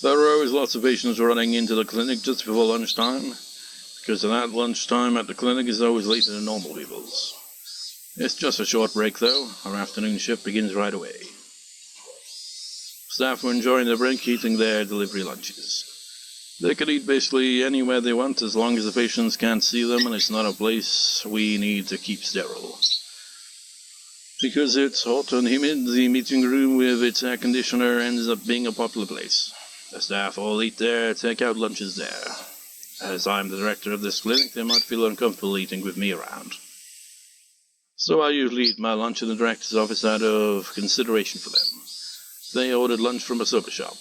There are always lots of patients running into the clinic just before lunchtime, because that lunchtime at the clinic is always later than normal people's. It's just a short break, though. Our afternoon shift begins right away. Staff are enjoying their break, eating their delivery lunches. They can eat basically anywhere they want, as long as the patients can't see them and it's not a place we need to keep sterile. Because it's hot and humid, the meeting room with its air conditioner ends up being a popular place. The staff all eat there, take out lunches there. As I'm the director of this clinic, they might feel uncomfortable eating with me around. So I usually eat my lunch in the director's office out of consideration for them. They ordered lunch from a soba shop.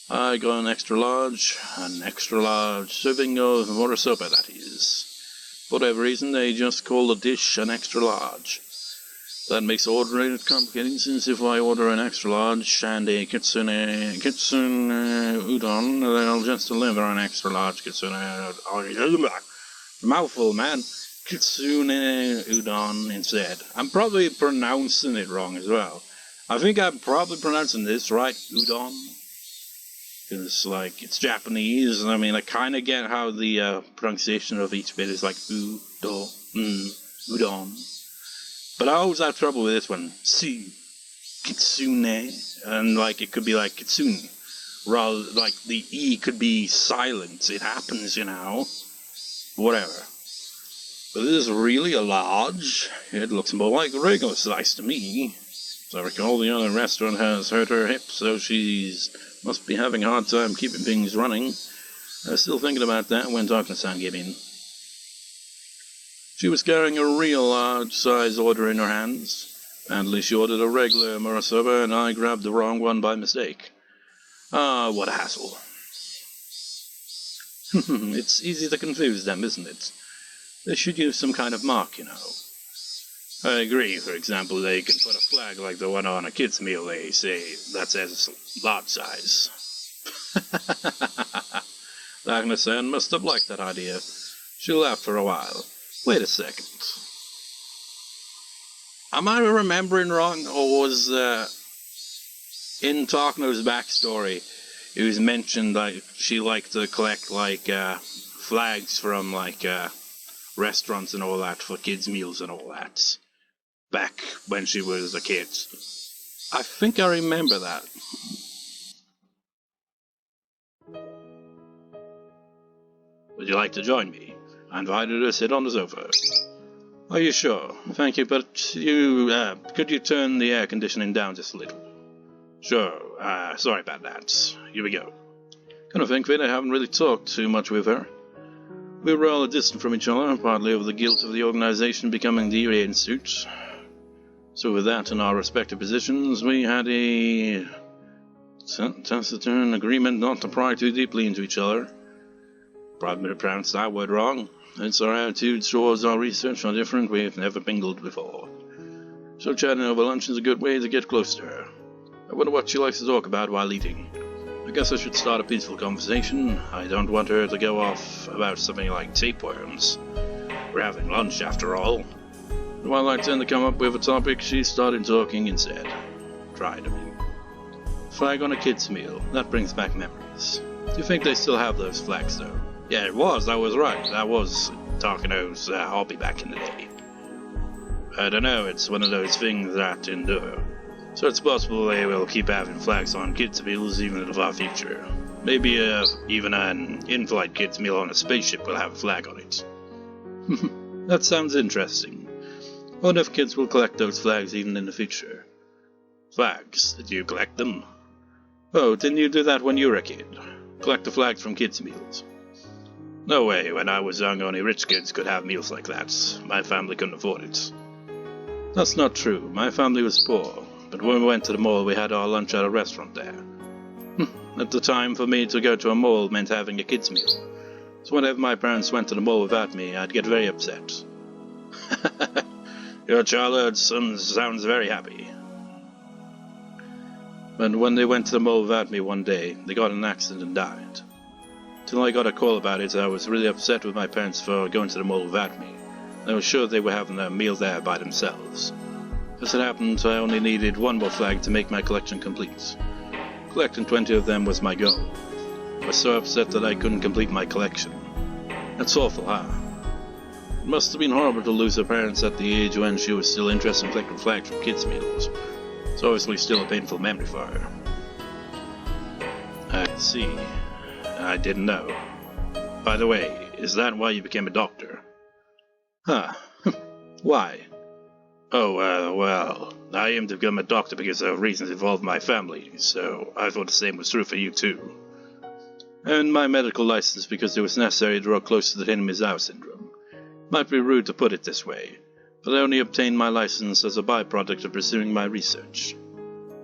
I got an extra large serving of morisoba, that is. For whatever reason, they just call the dish an extra large. That makes ordering it complicated, since if I order an extra large and a kitsune udon, they'll just deliver an extra large kitsune mouthful, man. Kitsune udon instead. I'm probably pronouncing it wrong as well. I think I'm probably pronouncing this right, udon. Because, like, it's Japanese, and I mean, I kind of get how the pronunciation of each bit is like udon. But I always have trouble with this one. Kitsune. And, like, it could be like kitsune. Rather, like, the E could be silent. It happens, you know. Whatever. But this is really a large. It looks more like a regular size to me. As I recall, the other restaurant has hurt her hip, so she's must be having a hard time keeping things running. I was still thinking about that when Takano-san came in. She was carrying a real large-size order in her hands. Apparently she ordered a regular morisoba, and I grabbed the wrong one by mistake. Ah, what a hassle. It's easy to confuse them, isn't it? They should use some kind of mark, you know. I agree. For example, they can put a flag like the one on a kid's meal, they say, that says large size. Takano-san must have liked that idea. She laughed for a while. Wait a second. Am I remembering wrong, or was in Takano's backstory, it was mentioned like she liked to collect like flags from like restaurants and all that for kids' meals and all that back when she was a kid? I think I remember that. Would you like to join me? I invited her to sit on the sofa. Are you sure? Thank you, but could you turn the air conditioning down just a little? Sure, sorry about that. Here we go. Kind of think that I haven't really talked too much with her. We were rather distant from each other, partly over the guilt of the organization becoming the Irie Institute. So with that and our respective positions, we had a taciturn agreement not to pry too deeply into each other. Probably pronounced that word wrong. It's our attitudes towards our research are different. We've never mingled before. So chatting over lunch is a good way to get close to her. I wonder what she likes to talk about while eating. I guess I should start a peaceful conversation. I don't want her to go off about something like tapeworms. We're having lunch, after all. And while I tend to come up with a topic, she started talking instead. Flag on a kid's meal. That brings back memories. Do you think they still have those flags, though? Yeah, it was. I was right. That was Takano's hobby back in the day. I don't know. It's one of those things that endure. So it's possible they will keep having flags on kids' meals even in the far future. Maybe even an in-flight kids' meal on a spaceship will have a flag on it. That sounds interesting. I wonder if kids will collect those flags even in the future. Flags? Did you collect them? Oh, didn't you do that when you were a kid? Collect the flags from kids' meals? No way. When I was young, only rich kids could have meals like that. My family couldn't afford it. That's not true. My family was poor. But when we went to the mall, we had our lunch at a restaurant there. At the time, for me to go to a mall meant having a kid's meal. So whenever my parents went to the mall without me, I'd get very upset. Your childhood sounds very happy. But when they went to the mall without me one day, they got in an accident and died. Till I got a call about it, I was really upset with my parents for going to the mall without me. I was sure they were having a meal there by themselves. As it happened, I only needed one more flag to make my collection complete. Collecting 20 of them was my goal. was so upset that I couldn't complete my collection. That's awful, huh? It must have been horrible to lose her parents at the age when she was still interested in collecting flags from kids' meals. It's obviously still a painful memory for her. I see. I didn't know. By the way, is that why you became a doctor? Huh. Why? Oh, well, I aimed to become a doctor because of reasons involved my family, so I thought the same was true for you too. I earned my medical license because it was necessary to draw close to the Higurashi syndrome. Might be rude to put it this way, but I only obtained my license as a byproduct of pursuing my research.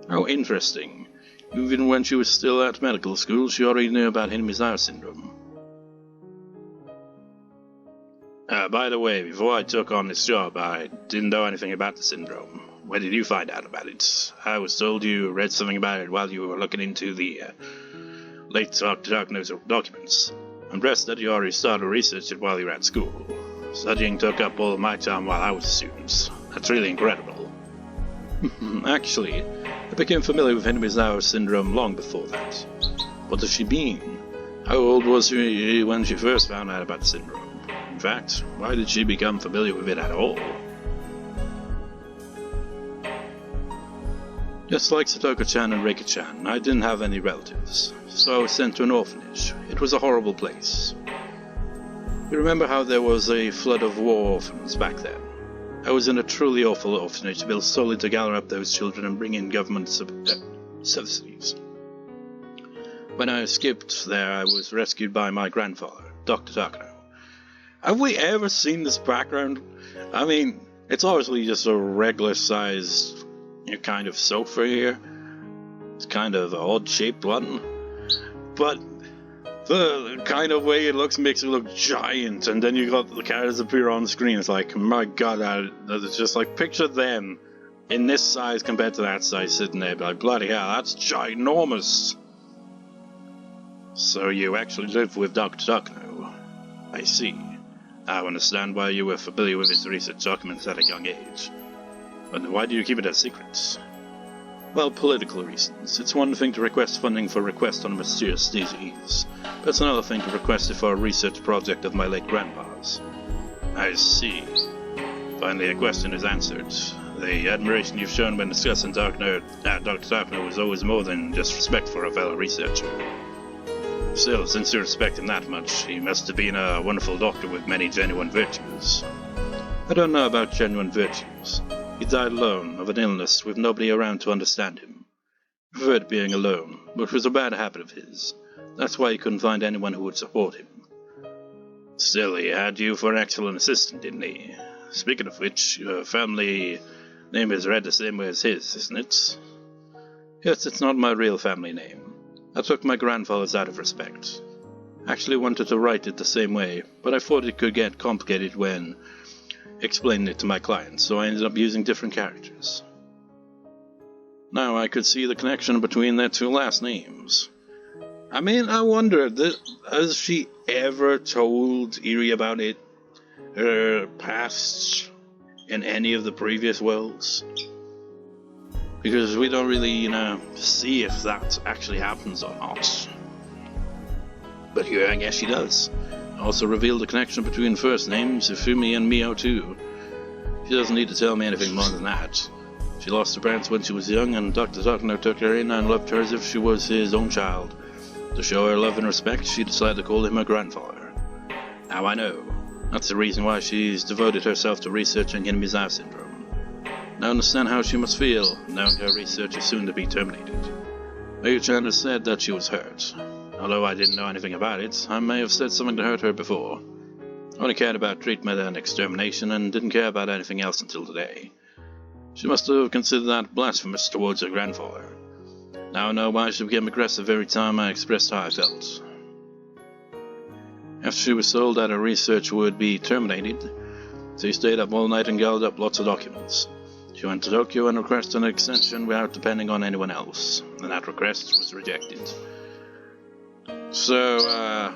How interesting. Even when she was still at medical school, she already knew about Higurashi syndrome. By the way, before I took on this job, I didn't know anything about the syndrome. Where did you find out about it? I was told you read something about it while you were looking into the late Takano's documents. I'm impressed that you already started researching it while you were at school. Studying took up all of my time while I was a student. That's really incredible. Actually, I became familiar with Higurashi syndrome long before that. What does she mean? How old was she when she first found out about the syndrome? In fact, why did she become familiar with it at all? Just like Satoko-chan and Rika-chan, I didn't have any relatives, so I was sent to an orphanage. It was a horrible place. You remember how there was a flood of war orphans back then? I was in a truly awful orphanage built solely to gather up those children and bring in government subsidies. When I escaped there, I was rescued by my grandfather, Dr. Takano. Have we ever seen this background? I mean, it's obviously just a regular-sized kind of sofa here. It's kind of an odd-shaped one. But the kind of way it looks makes it look giant, and then you got the characters appear on screen. It's like, my god, it's just like, picture them in this size compared to that size sitting there. Like, bloody hell, that's ginormous. So you actually live with Dr. Takano. I see. I understand why you were familiar with his research documents at a young age. But why do you keep it a secret? Well, political reasons. It's one thing to request funding for a request on a mysterious disease, but it's another thing to request it for a research project of my late grandpa's. I see. Finally, a question is answered. The admiration you've shown when discussing Dr. Takano was always more than just respect for a fellow researcher. Still, since you respect him that much, he must have been a wonderful doctor with many genuine virtues. I don't know about genuine virtues. He died alone, of an illness, with nobody around to understand him. He preferred being alone, which was a bad habit of his. That's why he couldn't find anyone who would support him. Still, he had you for an excellent assistant, didn't he? Speaking of which, your family name is read the same way as his, isn't it? Yes, it's not my real family name. I took my grandfather's out of respect. I actually wanted to write it the same way, but I thought it could get complicated when explaining it to my clients, so I ended up using different characters. Now I could see the connection between their two last names. I mean, I wonder, has she ever told Irie about it? Her past in any of the previous worlds? Because we don't really, see if that actually happens or not. But here I guess she does. Also revealed the connection between first names, Ifumi and Mio too. She doesn't need to tell me anything more than that. She lost her parents when she was young, and Dr. Takano took her in and loved her as if she was his own child. To show her love and respect, she decided to call him her grandfather. Now I know. That's the reason why she's devoted herself to researching Higurashi syndrome. I understand how she must feel, knowing her research is soon to be terminated. Rika-chan has said that she was hurt. Although I didn't know anything about it, I may have said something to hurt her before. I only cared about treatment and extermination, and didn't care about anything else until today. She must have considered that blasphemous towards her grandfather. Now I know why she became aggressive every time I expressed how I felt. After she was told that her research would be terminated, she stayed up all night and gathered up lots of documents. She went to Tokyo and requested an extension without depending on anyone else, and that request was rejected. So,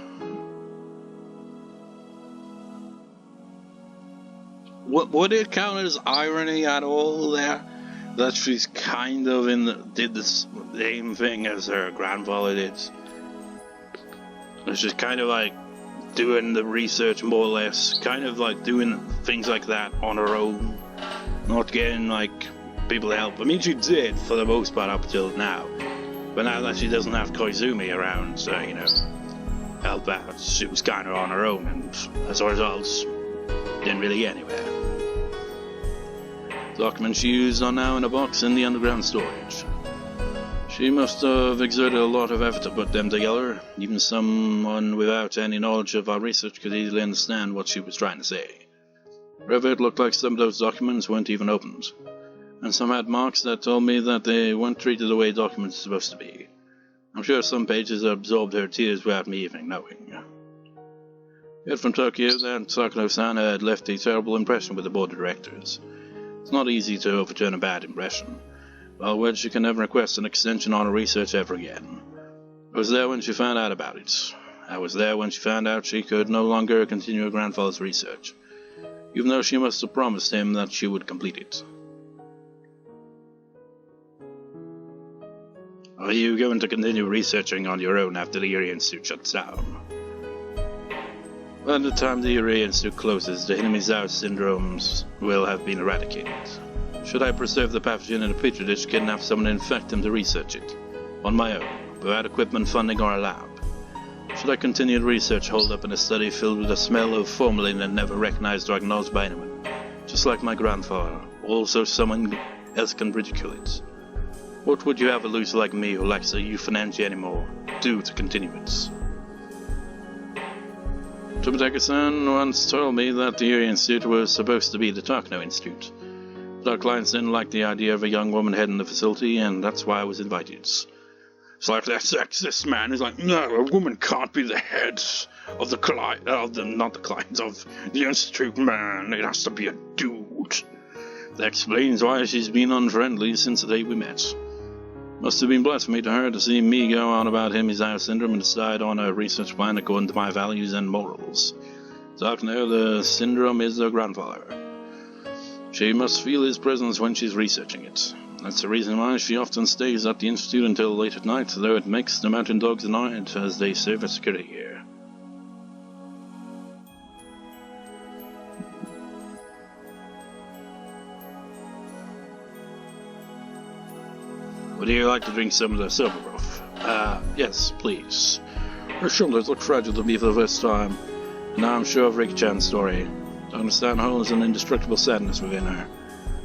would it count as irony at all there? That she's kind of did the same thing as her grandfather did? It's just kind of like doing the research more or less, kind of like doing things like that on her own, not getting like people to help. I mean, she did for the most part up until now, but now that she doesn't have Koizumi around, help out, she was kind of on her own, and as a result, didn't really get anywhere. Documents she used are now in a box in the underground storage. She must have exerted a lot of effort to put them together. Even someone without any knowledge of our research could easily understand what she was trying to say. However, it looked like some of those documents weren't even opened, and some had marks that told me that they weren't treated the way documents are supposed to be. I'm sure some pages absorbed her tears without me even knowing. Yet from Tokyo, that Takano-san had left a terrible impression with the board of directors. It's not easy to overturn a bad impression. Well, she can never request an extension on her research ever again. I was there when she found out about it. I was there when she found out she could no longer continue her grandfather's research, even though she must have promised him that she would complete it. Are you going to continue researching on your own after the Irie Institute shuts down? By the time the Irie Institute closes, the Hinamizawa syndromes will have been eradicated. Should I preserve the pathogen in a petri dish, kidnap someone and infect them to research it, on my own, without equipment, funding, or a lab? Should I continue the research holed up in a study filled with the smell of formalin and never recognized or acknowledged by anyone, just like my grandfather, also someone else can ridicule it? What would you have a loser like me, who lacks a euthanasia anymore, do to continue it? Tomitake-san once told me that the Irie Institute was supposed to be the Takano Institute. But our clients didn't like the idea of a young woman heading the facility, and that's why I was invited. It's like that sexist man is like, no, a woman can't be the head of the client, of the Institute, man. It has to be a dude. That explains why she's been unfriendly since the day we met. Must have been blasphemy to her to see me go on about Hinamizawa syndrome and decide on a research plan according to my values and morals. Takano, the syndrome is her grandfather. She must feel his presence when she's researching it. That's the reason why she often stays at the Institute until late at night, though it makes the mountain dogs annoyed as they serve as security here. Would you like to drink some of the silver broth? Yes, please. Her shoulders look fragile to me for the first time, and now I'm sure of Rika-chan's story. To understand holds an indestructible sadness within her.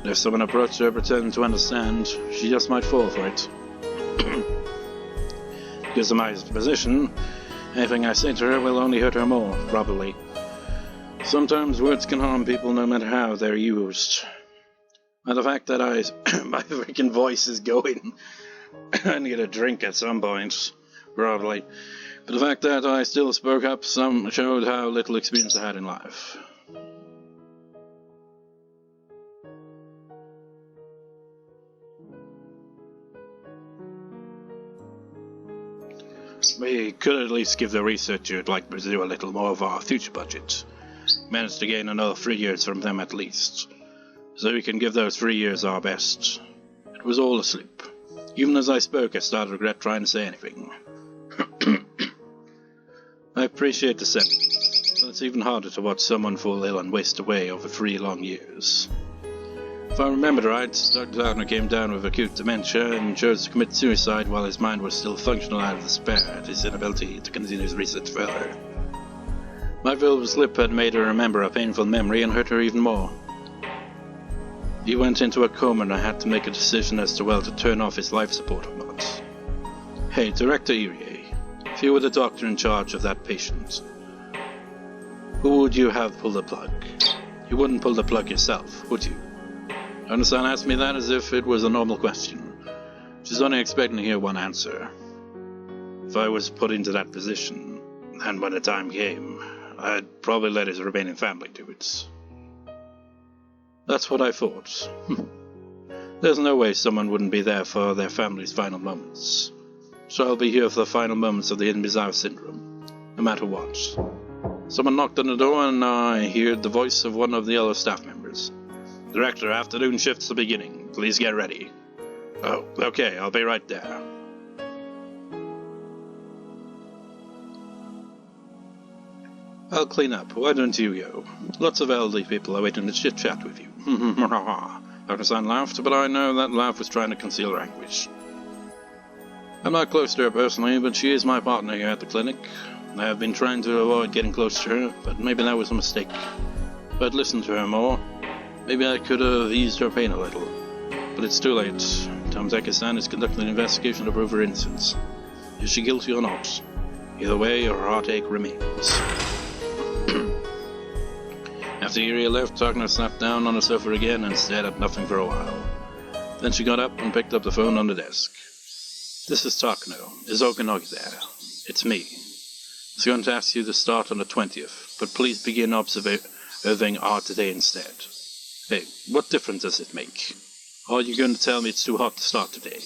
And if someone approached her pretending to understand, she just might fall for it. Because of my position, anything I say to her will only hurt her more, probably. Sometimes words can harm people no matter how they're used. And the fact that my freaking voice is going, I need a drink at some point, probably. But the fact that I still spoke up showed how little experience I had in life. We could at least give the researcher who'd like Brazil a little more of our future budget. Managed to gain another 3 years from them at least. So we can give those 3 years our best. It was all asleep. Even as I spoke, I started to regret trying to say anything. I appreciate the sentiment, but it's even harder to watch someone fall ill and waste away over 3 long years. If I remembered right, Takano came down with acute dementia and chose to commit suicide while his mind was still functional out of despair at his inability to continue his research further. My verbal slip had made her remember a painful memory and hurt her even more. He went into a coma and I had to make a decision as to whether to turn off his life support or not. Hey, Director Irie, if you were the doctor in charge of that patient, who would you have pull the plug? You wouldn't pull the plug yourself, would you? Ono-san asked me that as if it was a normal question. She's only expecting to hear one answer. If I was put into that position, and when the time came, I'd probably let his remaining family do it. That's what I thought. There's no way someone wouldn't be there for their family's final moments. So I'll be here for the final moments of the Hinamizawa syndrome, no matter what. Someone knocked on the door and I heard the voice of one of the other staff members. Director, afternoon shift's the beginning. Please get ready. Oh, okay, I'll be right there. I'll clean up. Why don't you go? Lots of elderly people are waiting to chit-chat with you. Dr. laughed, but I know that laugh was trying to conceal anguish. I'm not close to her personally, but she is my partner here at the clinic. I have been trying to avoid getting close to her, but maybe that was a mistake. If I'd listened to her more, maybe I could have eased her pain a little. But it's too late. Tomitake-san is conducting an investigation to prove her innocence. Is she guilty or not? Either way, her heartache remains. After Irie left, Takano sat down on the sofa again and stared at nothing for a while. Then she got up and picked up the phone on the desk. This is Takano. Is Okonogi there? It's me. I was going to ask you to start on the 20th, but please begin observing art today instead. Hey, what difference does it make? Or are you going to tell me it's too hot to start today?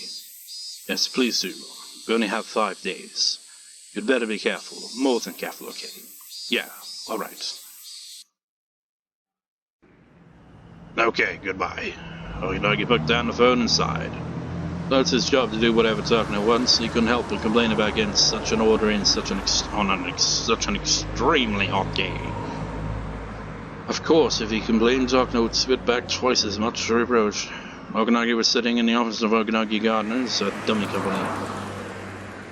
Yes, please do. We only have 5 days. You'd better be careful. More than careful, okay? Yeah, alright. Okay, goodbye. Okonogi put down the phone and sighed. Though it's his job to do whatever Takano wants, he couldn't help but complain about getting such an order in such an extremely hot day. Of course, if he complained, Takano would spit back twice as much reproach. Okonogi was sitting in the office of Okonogi Gardeners, a dummy company.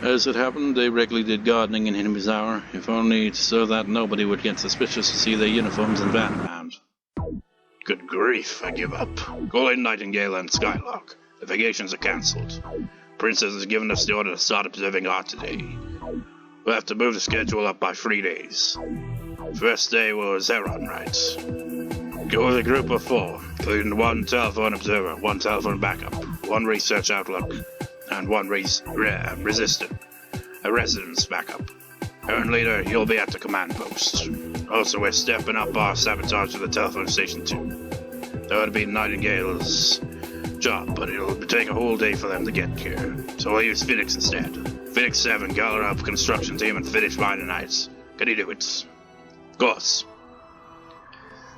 As it happened, they regularly did gardening in his hour, if only so that nobody would get suspicious to see their uniforms and van around. Good grief, I give up. Call in Nightingale and Skylark. The vacations are cancelled. Princess has given us the order to start observing art today. We'll have to move the schedule up by 3 days. First day was Heron rights. Go with a group of 4, including 1 telephone observer, 1 telephone backup, 1 research outlook, and 1 residence backup. Heron leader, you'll be at the command post. Also, we're stepping up our sabotage of the telephone station too. That would be Nightingale's job, but it'll take a whole day for them to get here. So we'll use Phoenix instead. Phoenix 7, gather up construction team and finish by tonight. Can you do it? Of course.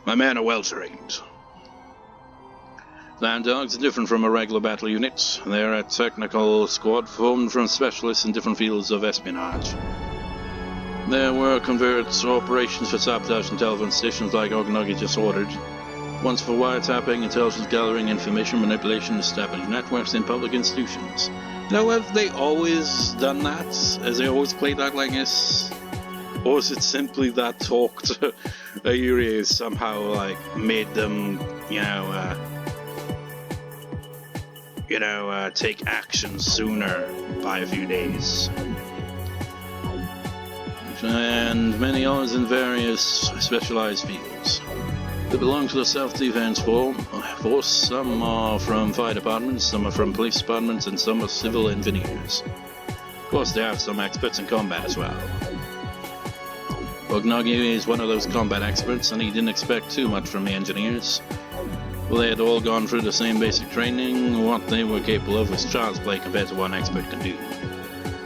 My men are well trained. Land dogs are different from a regular battle unit. They're a technical squad formed from specialists in different fields of espionage. There were covert operations for sabotage and telephone stations like Okonogi just ordered. Once for wiretapping, intelligence gathering, information manipulation, establishing networks in public institutions. Now, have they always done that? Has they always played that like this? Or is it simply that talk to Irie somehow like made them, take action sooner by a few days? And many others in various specialized fields. They belong to the self-defense force. Some are from fire departments, some are from police departments, and some are civil engineers. Of course, they have some experts in combat as well. Okonogi is one of those combat experts, and he didn't expect too much from the engineers. Well, they had all gone through the same basic training. What they were capable of was child's play compared to what an expert can do.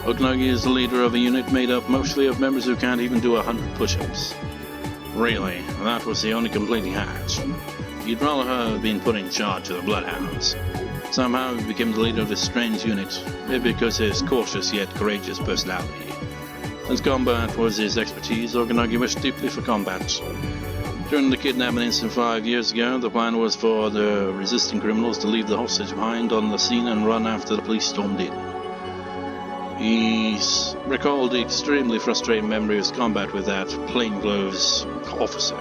Okonogi is the leader of a unit made up mostly of members who can't even do 100 push-ups. Really, that was the only complaint he had. He'd rather have been put in charge of the Bloodhounds. Somehow he became the leader of this strange unit, maybe because of his cautious yet courageous personality. Since combat was his expertise, Okonogi wished deeply for combat. During the kidnapping incident 5 years ago, the plan was for the resisting criminals to leave the hostage behind on the scene and run after the police stormed in. He recalled the extremely frustrating memory of his combat with that plainclothes officer.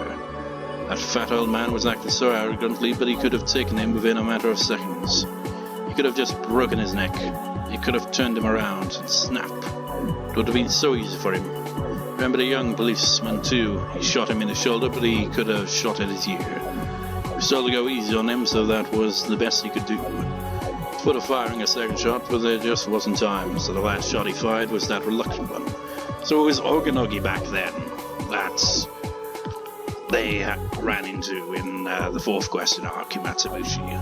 That fat old man was acting so arrogantly, but he could have taken him within a matter of seconds. He could have just broken his neck. He could have turned him around and snap. It would have been so easy for him. Remember the young policeman too. He shot him in the shoulder, but he could have shot at his ear. He was told to go easy on him, so that was the best he could do. He thought of firing a second shot, but there just wasn't time, so the last shot he fired was that reluctant one. So it was Okonogi back then that they ran into in the 4th quest in arc in Matsuribayashi.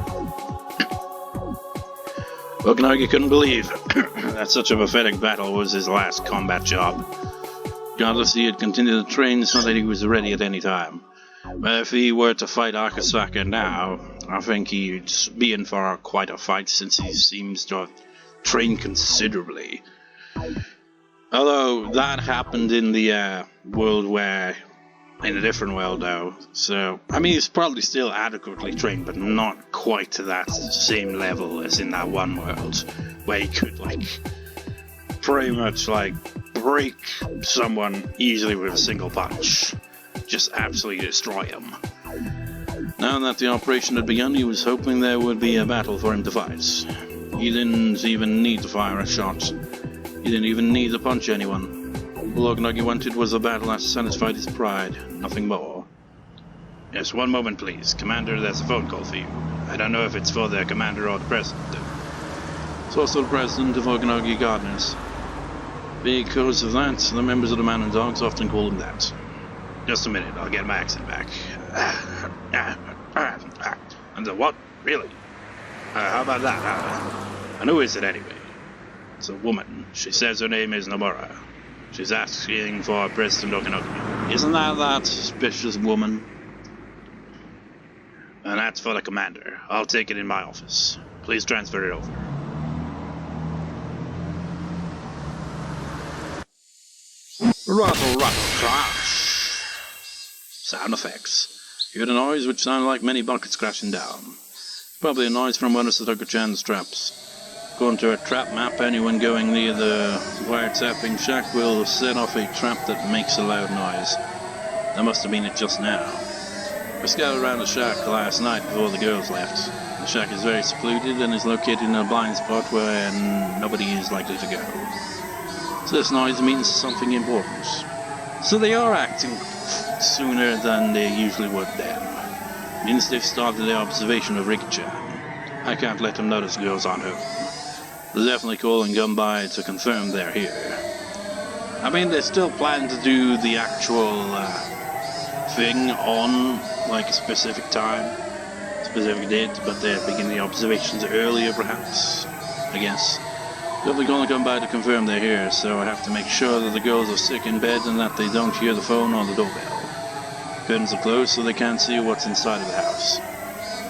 Okonogi couldn't believe that such a pathetic battle was his last combat job. Regardless, he had continued to train so that he was ready at any time. But if he were to fight Akasaka now, I think he'd be in for quite a fight, since he seems to have trained considerably. Although that happened in the world where in a different world though. So, I mean, he's probably still adequately trained, but not quite to that same level as in that one world, where he could, like, pretty much, like, break someone easily with a single punch. Just absolutely destroy him. Now that the operation had begun, he was hoping there would be a battle for him to fight. He didn't even need to fire a shot. He didn't even need to punch anyone. All Okonogi wanted was a battle that satisfied his pride, nothing more. Yes, one moment please. Commander, there's a phone call for you. I don't know if it's for the commander or the president. It's also the president of Okonogi Gardeners. Because of that, the members of the Man and Dogs often call him that. Just a minute, I'll get my accent back. And the what? Really? How about that? And who is it anyway? It's a woman. She says her name is Nomura. She's asking for President Okonogi. Isn't that suspicious woman? And that's for the commander. I'll take it in my office. Please transfer it over. Rattle, crash. Sound effects. You heard a noise which sounded like many buckets crashing down. Probably a noise from one of Satoko-chan's traps. According to a trap map, anyone going near the wiretapping shack will set off a trap that makes a loud noise. That must have been it just now. I scouted around the shack last night before the girls left. The shack is very secluded and is located in a blind spot where nobody is likely to go. So this noise means something important. So they are acting sooner than they usually would then. Means they've started their observation of Rika-chan. I can't let them notice girls aren't home. They'll definitely call and come by to confirm they're here. I mean, they still plan to do the actual thing on, like, a specific time, specific date, but they're beginning the observations earlier, perhaps, I guess. They're going to come by to confirm they're here, so I have to make sure that the girls are sick in bed and that they don't hear the phone or the doorbell. Curtains are closed so they can't see what's inside of the house.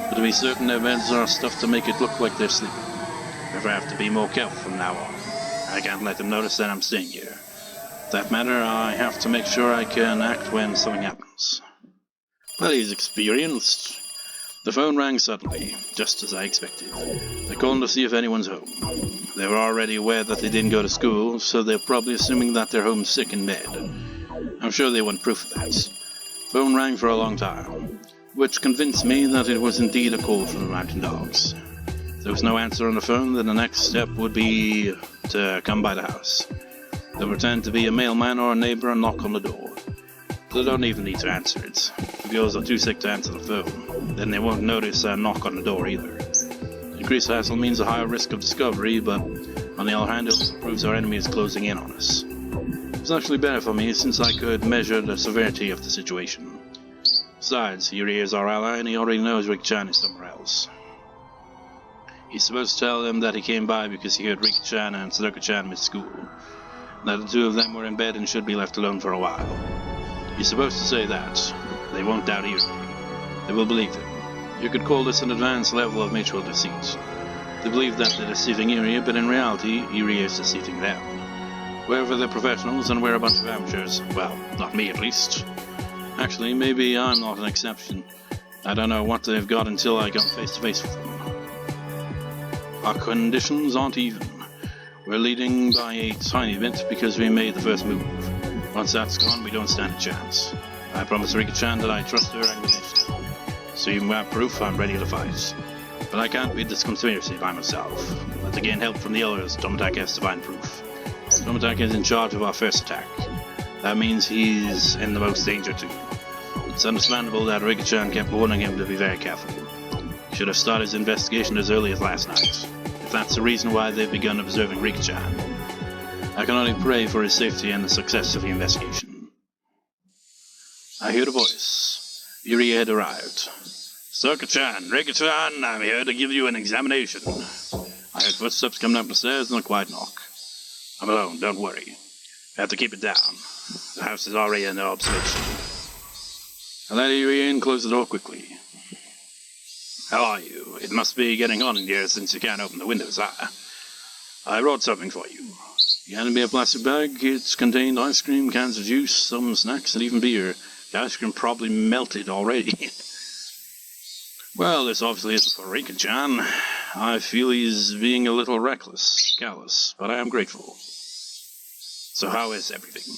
But to be certain, their beds are stuffed to make it look like they're sleeping. If I have to be more careful from now on. I can't let them notice that I'm staying here. For that matter, I have to make sure I can act when something happens. Well, he's experienced. The phone rang suddenly, just as I expected. They're calling to see if anyone's home. They were already aware that they didn't go to school, so they're probably assuming that they're home sick in bed. I'm sure they want proof of that. Phone rang for a long time, which convinced me that it was indeed a call from the Mountain Dogs. If there was no answer on the phone, then the next step would be to come by the house. They'll pretend to be a mailman or a neighbor and knock on the door. They don't even need to answer it. If the girls are too sick to answer the phone, then they won't notice a knock on the door either. Increased hassle means a higher risk of discovery, but on the other hand, it also proves our enemy is closing in on us. It's actually better for me since I could measure the severity of the situation. Besides, Irie is our ally and he already knows Rika-chan is somewhere else. He's supposed to tell them that he came by because he heard Rika-chan and Satoko-chan miss school, that the two of them were in bed and should be left alone for a while. He's supposed to say that. They won't doubt Irie. They will believe him. You could call this an advanced level of mutual deceit. They believe that they're deceiving Irie, but in reality, Irie is deceiving them. Wherever they're professionals and we're a bunch of amateurs. Well, not me at least. Actually, maybe I'm not an exception. I don't know what they've got until I come face to face with them. Our conditions aren't even. We're leading by a tiny bit because we made the first move. Once that's gone, we don't stand a chance. I promised Rika-chan that I trust her unconditionally. So you have proof, I'm ready to fight. But I can't beat this conspiracy by myself. But to gain help from the others, Tomitake has to find proof. Tomitake is in charge of our first attack. That means he's in the most danger too. It's understandable that Rika-chan kept warning him to be very careful. He should have started his investigation as early as last night. If that's the reason why they've begun observing Rika-chan, I can only pray for his safety and the success of the investigation. I hear a voice. Irie had arrived. Satoko-chan, Rika-chan, I'm here to give you an examination. I heard footsteps coming up the stairs and a quiet knock. I'm alone, don't worry. I have to keep it down. The house is already under observation. I let Irie in and closed the door quickly. How are you? It must be getting on in here since you can't open the windows, huh? I brought something for you. He handed me a plastic bag. It contained ice cream, cans of juice, some snacks, and even beer. The ice cream probably melted already. Well, this obviously isn't for Rika-chan. I feel he's being a little reckless, callous, but I am grateful. So how is everything?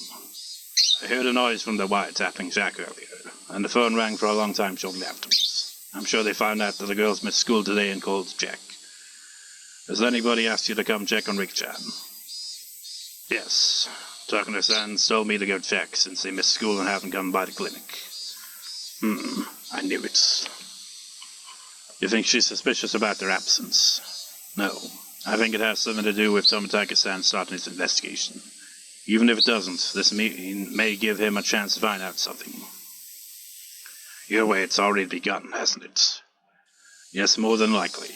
I heard a noise from the wiretapping shack earlier, and the phone rang for a long time shortly afterwards. I'm sure they found out that the girls missed school today and called to check. Has anybody asked you to come check on Rika-chan? Yes. Takano-san told me to go check since they missed school and haven't come by the clinic. I knew it. You think she's suspicious about their absence? No. I think it has something to do with Tomitake-san starting his investigation. Even if it doesn't, this meeting may give him a chance to find out something. Either way, it's already begun, hasn't it? Yes, more than likely.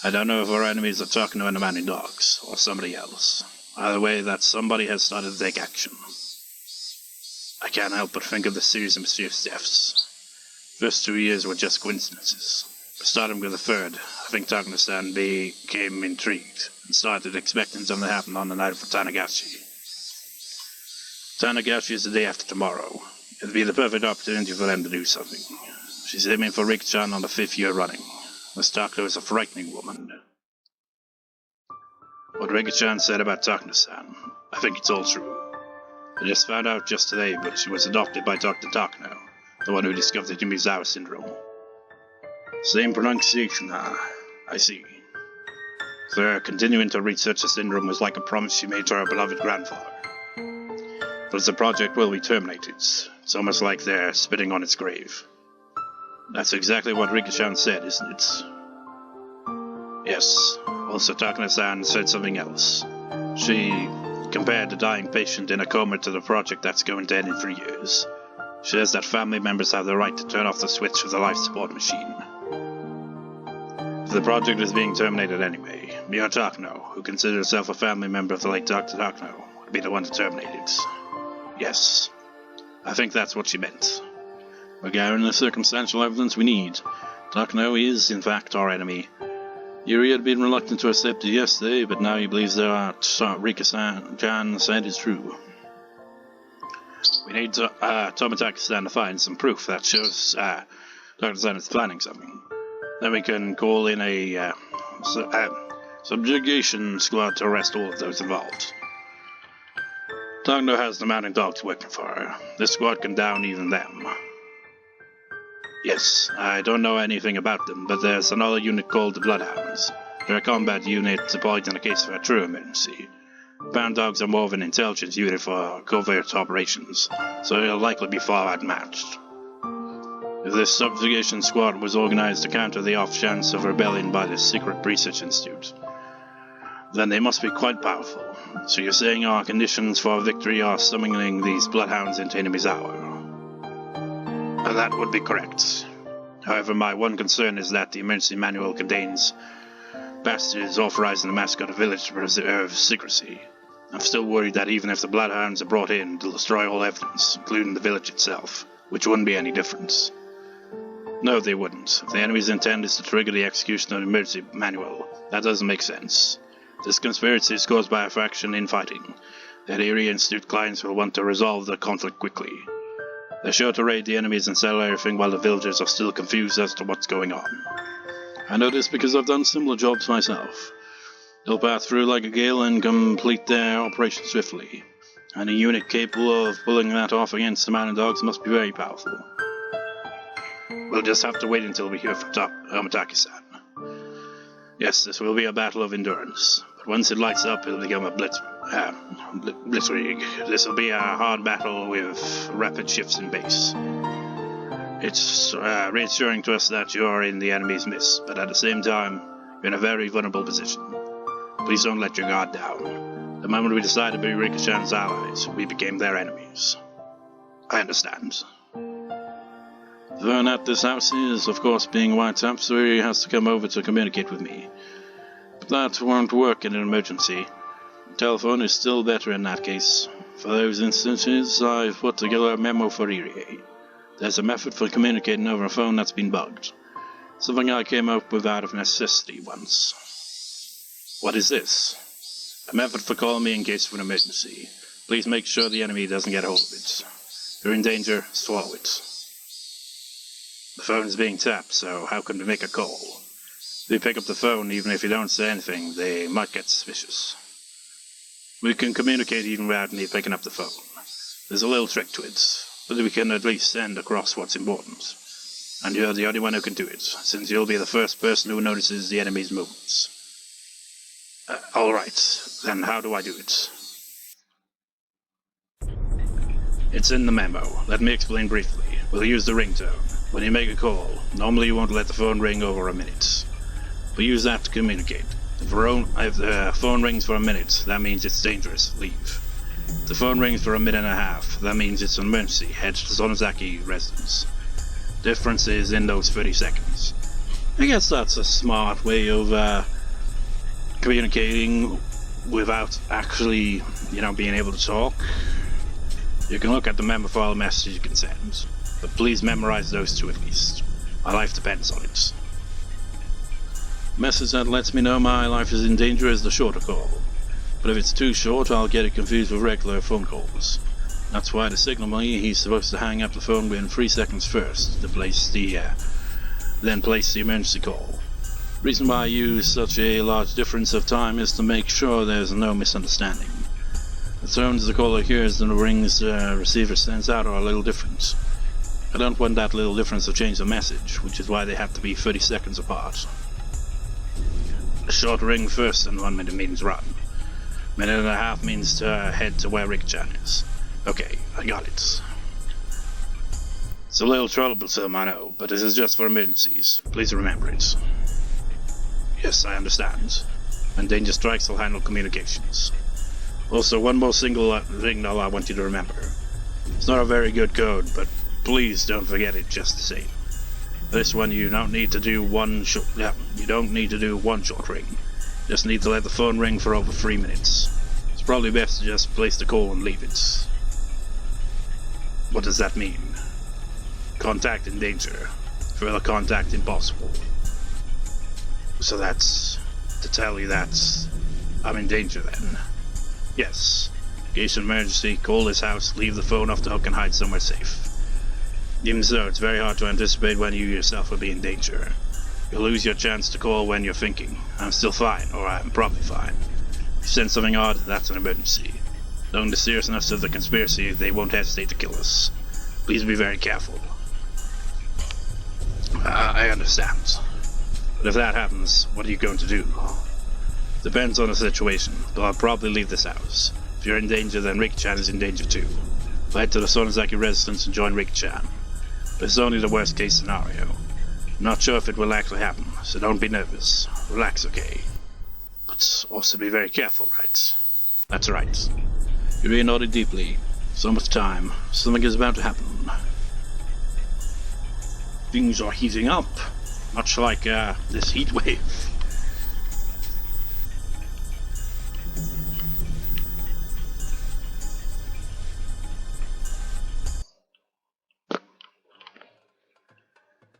I don't know if our enemies are Takano and the Mountain Dogs, or somebody else. Either way, that somebody has started to take action. I can't help but think of the series of mysterious deaths. First 2 years were just coincidences. Starting with the third, I think Takano-san became intrigued and started expecting something to happen on the night of Tanagashi. Tanagashi is the day after tomorrow. It'd be the perfect opportunity for them to do something. She's aiming for Rika-chan on the 5th year running. This Takano is a frightening woman. What Rika-chan said about Takano-san, I think it's all true. I just found out just today, but she was adopted by Dr. Takano, the one who discovered the Yamizawa syndrome. Same pronunciation, I see. So continuing to research the syndrome was like a promise she made to her beloved grandfather. But the project will be terminated. It's almost like they're spitting on its grave. That's exactly what Rika-chan said, isn't it? Yes. Also, Takano-san said something else. She compared the dying patient in a coma to the project that's going to end in 3 years. She says that family members have the right to turn off the switch of the life support machine. If the project is being terminated anyway, Mio Takano, who considered herself a family member of the late Dr. Takano, would be the one to terminate it. Yes, I think that's what she meant. We're gathering the circumstantial evidence we need. Takano is, in fact, our enemy. Irie had been reluctant to accept it yesterday, but now he believes that Rika-chan said is true. We need Tomitake-san to find some proof that shows Dr. is planning something. Then we can call in a subjugation squad to arrest all of those involved. Takano has the Mountain Dogs working for her. This squad can down even them. Yes, I don't know anything about them, but there's another unit called the Bloodhounds. They're a combat unit deployed in the case of a true emergency. Mountain Dogs are more of an intelligence unit for covert operations, so they'll likely be far outmatched. If this subjugation squad was organized to counter the off chance of rebellion by the secret research institute, then they must be quite powerful. So you're saying our conditions for victory are summoning these bloodhounds into Yamizawa? And that would be correct. However, my one concern is that the emergency manual contains passages authorizing the mascot of the village to preserve secrecy. I'm still worried that even if the bloodhounds are brought in, they'll destroy all evidence, including the village itself, which wouldn't be any difference. No, they wouldn't. If the enemy's intent is to trigger the execution of the emergency manual, that doesn't make sense. This conspiracy is caused by a faction infighting. That Irie Institute clients will want to resolve the conflict quickly. They're sure to raid the enemies and sell everything while the villagers are still confused as to what's going on. I know this because I've done similar jobs myself. They'll pass through like a gale and complete their operation swiftly. And a unit capable of pulling that off against the Mountain Dogs must be very powerful. We'll just have to wait until we hear from Tomitake-san. Yes, this will be a battle of endurance, but once it lights up, it'll become a blitzkrieg. This will be a hard battle with rapid shifts in base. It's reassuring to us that you're in the enemy's midst, but at the same time, you're in a very vulnerable position. Please don't let your guard down. The moment we decided to be Rika-chan's allies, we became their enemies. I understand. Vern at this house is, of course, being white up, so he has to come over to communicate with me. But that won't work in an emergency. The telephone is still better in that case. For those instances, I've put together a memo for Irie. There's a method for communicating over a phone that's been bugged. Something I came up with out of necessity once. What is this? A method for calling me in case of an emergency. Please make sure the enemy doesn't get hold of it. If you're in danger, swallow it. The phone is being tapped, so how can we make a call? If you pick up the phone, even if you don't say anything, they might get suspicious. We can communicate even without me picking up the phone. There's a little trick to it, but we can at least send across what's important. And you're the only one who can do it, since you'll be the first person who notices the enemy's movements. Alright, then how do I do it? It's in the memo. Let me explain briefly. We'll use the ringtone. When you make a call, normally you won't let the phone ring over a minute. We use that to communicate. If the phone rings for a minute, that means it's dangerous. Leave. If the phone rings for a minute and a half, that means it's an emergency. Head to the Sonozaki residence. Difference is in those 30 seconds. I guess that's a smart way of communicating without actually, being able to talk. You can look at the memo for all the messages you can send, but please memorize those two at least. My life depends on it. Message that lets me know my life is in danger is the shorter call, but if it's too short, I'll get it confused with regular phone calls. That's why to signal me, he's supposed to hang up the phone within 3 seconds first, to then place the emergency call. The reason why I use such a large difference of time is to make sure there's no misunderstanding. The tones the caller hears and the rings the receiver sends out are a little different. I don't want that little difference to change the message, which is why they have to be 30 seconds apart. A short ring first and 1 minute means run. Minute and a half means to head to where Rika-chan is. Okay, I got it. It's a little troublesome, I know, but this is just for emergencies. Please remember it. Yes, I understand. When danger strikes, I'll handle communications. Also, one more single signal I want you to remember. It's not a very good code, but please don't forget it just the same. This one you don't need to do one short ring. Just need to let the phone ring for over 3 minutes. It's probably best to just place the call and leave it. What does that mean? Contact in danger. Further contact impossible. So that's to tell you that I'm in danger then. Yes. In case of emergency, call this house, leave the phone off the hook and hide somewhere safe. Even so, it's very hard to anticipate when you yourself will be in danger. You'll lose your chance to call when you're thinking, I'm still fine, or I'm probably fine. If you sense something odd, that's an emergency. Knowing the seriousness of the conspiracy, they won't hesitate to kill us. Please be very careful. I understand. But if that happens, what are you going to do? Depends on the situation, but I'll probably leave this house. If you're in danger, then Rika-chan is in danger too. I'll head to the Sonozaki residence and join Rika-chan. But it's only the worst case scenario. I'm not sure if it will actually happen, so don't be nervous. Relax, okay? But also be very careful, right? That's right. You're being nodded deeply. So much time. Something is about to happen. Things are heating up. Much like this heat wave.